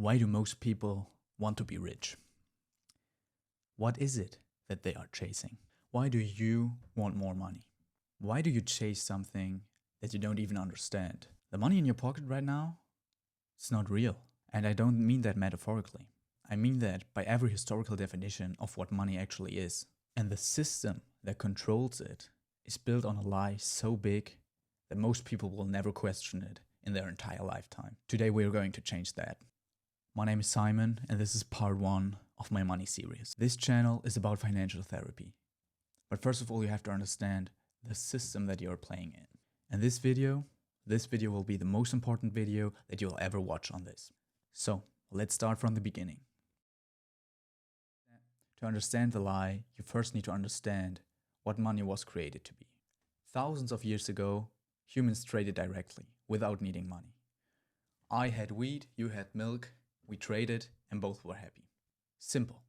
Why do most people want to be rich? What is it that they are chasing? Why do you want more money? Why do you chase something that you don't even understand? The money in your pocket right now, it's not real. And I don't mean that metaphorically. I mean that by every historical definition of what money actually is. And the system that controls it is built on a lie so big that most people will never question it in their entire lifetime. Today we are going to change that. My name is Simon and this is part 1 of my money series. This channel is about financial therapy. But first of all, you have to understand the system that you're playing in. And this video will be the most important video that you'll ever watch on this. So let's start from the beginning. To understand the lie, you first need to understand what money was created to be. Thousands of years ago, humans traded directly, without needing money. I had wheat, you had milk, we traded, and both were happy. Simple,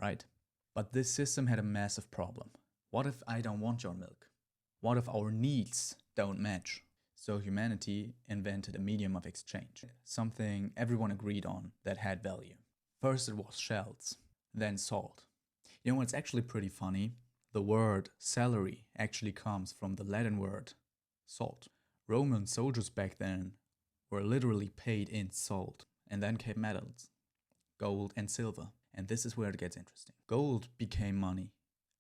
right? But this system had a massive problem. What if I don't want your milk? What if our needs don't match? So humanity invented a medium of exchange, something everyone agreed on that had value. First it was shells, then salt. You know, it's actually pretty funny. The word salary actually comes from the Latin word salt. Roman soldiers back then were literally paid in salt. And then came metals, gold and silver. And this is where it gets interesting. Gold became money,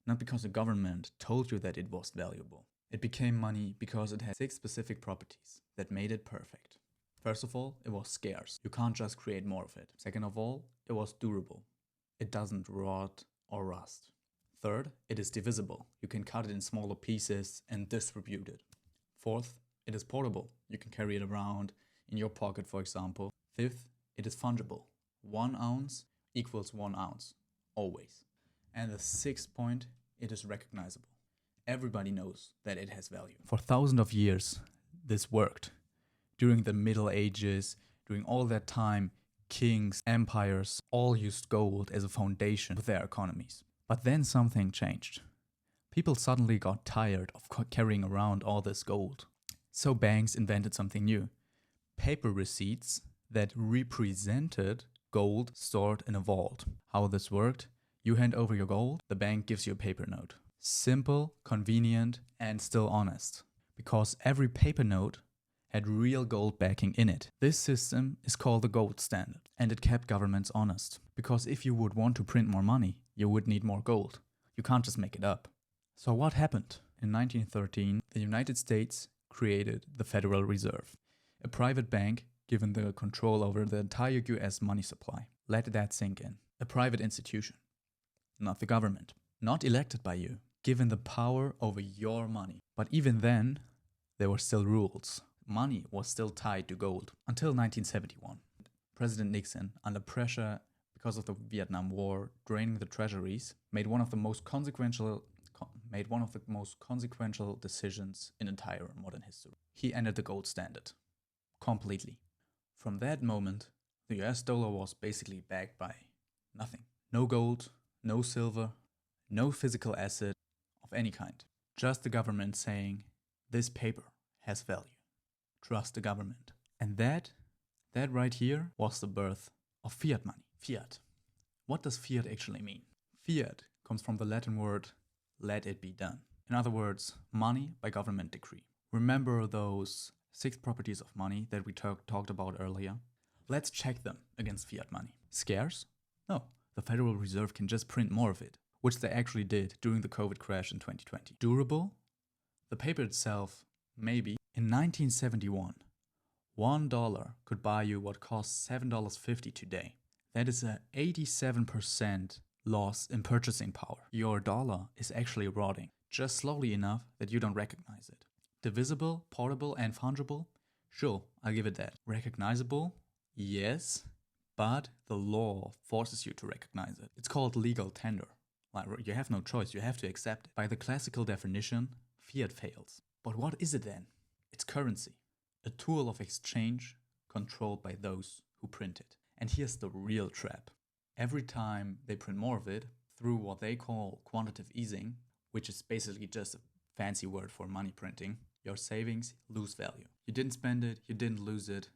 not because the government told you that it was valuable. It became money because it had 6 specific properties that made it perfect. First of all, it was scarce. You can't just create more of it. Second of all, it was durable. It doesn't rot or rust. Third, it is divisible. You can cut it in smaller pieces and distribute it. Fourth, it is portable. You can carry it around in your pocket, for example. Fifth, it is fungible. 1 ounce equals 1 ounce, always. And the 6th point, it is recognizable. Everybody knows that it has value. For thousands of years, this worked. During the Middle Ages, during all that time, kings, empires, all used gold as a foundation of their economies. But then something changed. People suddenly got tired of carrying around all this gold. So banks invented something new. Paper receipts that represented gold stored in a vault. How this worked? You hand over your gold, the bank gives you a paper note. Simple, convenient, and still honest. Because every paper note had real gold backing in it. This system is called the gold standard, and it kept governments honest. Because if you would want to print more money, you would need more gold. You can't just make it up. So what happened? In 1913, the United States created the Federal Reserve, a private bank given the control over the entire US money supply. Let that sink in. A private institution, not the government, not elected by you, given the power over your money. But even then, there were still rules. Money was still tied to gold until 1971. President Nixon, under pressure because of the Vietnam War, draining the treasuries, made one of the most consequential decisions in entire modern history. He ended the gold standard completely. From that moment, the US dollar was basically backed by nothing. No gold, no silver, no physical asset of any kind. Just the government saying, this paper has value. Trust the government. And that right here was the birth of fiat money. Fiat. What does fiat actually mean? Fiat comes from the Latin word, let it be done. In other words, money by government decree. Remember those 6 properties of money that we talked about earlier? Let's check them against fiat money. Scarce? No, the Federal Reserve can just print more of it, which they actually did during the COVID crash in 2020. Durable? The paper itself, maybe. In 1971, $1 could buy you what costs $7.50 today. That is an 87% loss in purchasing power. Your dollar is actually rotting, just slowly enough that you don't recognize it. Divisible, portable, and fungible? Sure, I'll give it that. Recognizable? Yes, but the law forces you to recognize it. It's called legal tender. Like, you have no choice, you have to accept it. By the classical definition, fiat fails. But what is it then? It's currency, a tool of exchange controlled by those who print it. And here's the real trap. Every time they print more of it, through what they call quantitative easing, which is basically just a fancy word for money printing, your savings lose value. You didn't spend it, you didn't lose it.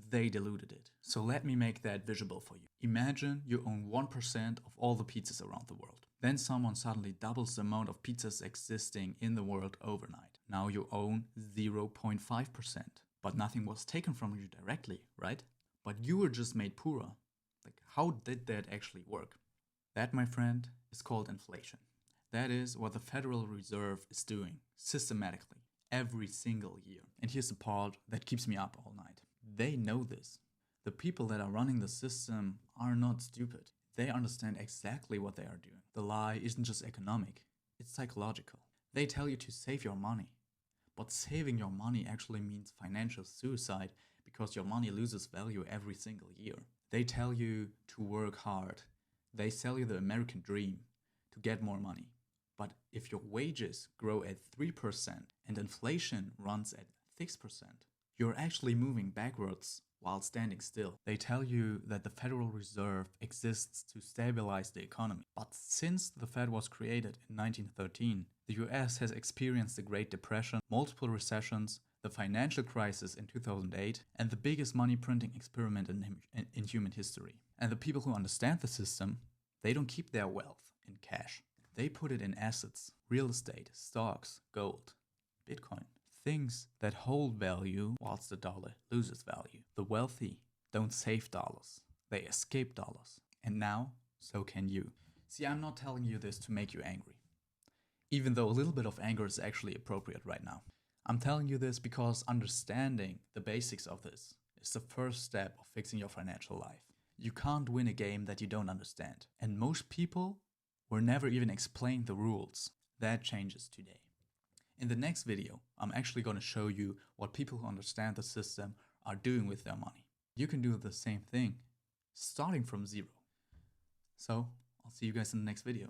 They diluted it. So let me make that visible for you. Imagine you own 1% of all the pizzas around the world. Then someone suddenly doubles the amount of pizzas existing in the world overnight. Now you own 0.5%. But nothing was taken from you directly, right? But you were just made poorer. Like, how did that actually work? That, my friend, is called inflation. That is what the Federal Reserve is doing systematically every single year. And here's the part that keeps me up all night. They know this. The people that are running the system are not stupid. They understand exactly what they are doing. The lie isn't just economic, it's psychological. They tell you to save your money. But saving your money actually means financial suicide because your money loses value every single year. They tell you to work hard. They sell you the American dream to get more money. But if your wages grow at 3% and inflation runs at 6%, you're actually moving backwards while standing still. They tell you that the Federal Reserve exists to stabilize the economy. But since the Fed was created in 1913, the US has experienced the Great Depression, multiple recessions, the financial crisis in 2008, and the biggest money printing experiment in human history. And the people who understand the system, they don't keep their wealth in cash. They put it in assets, real estate, stocks, gold, Bitcoin. Things that hold value whilst the dollar loses value. The wealthy don't save dollars, they escape dollars. And now, so can you. See, I'm not telling you this to make you angry, even though a little bit of anger is actually appropriate right now. I'm telling you this because understanding the basics of this is the first step of fixing your financial life. You can't win a game that you don't understand. And most people were never even explained the rules. That changes today. In the next video, I'm actually going to show you what people who understand the system are doing with their money. You can do the same thing, starting from zero. So, I'll see you guys in the next video.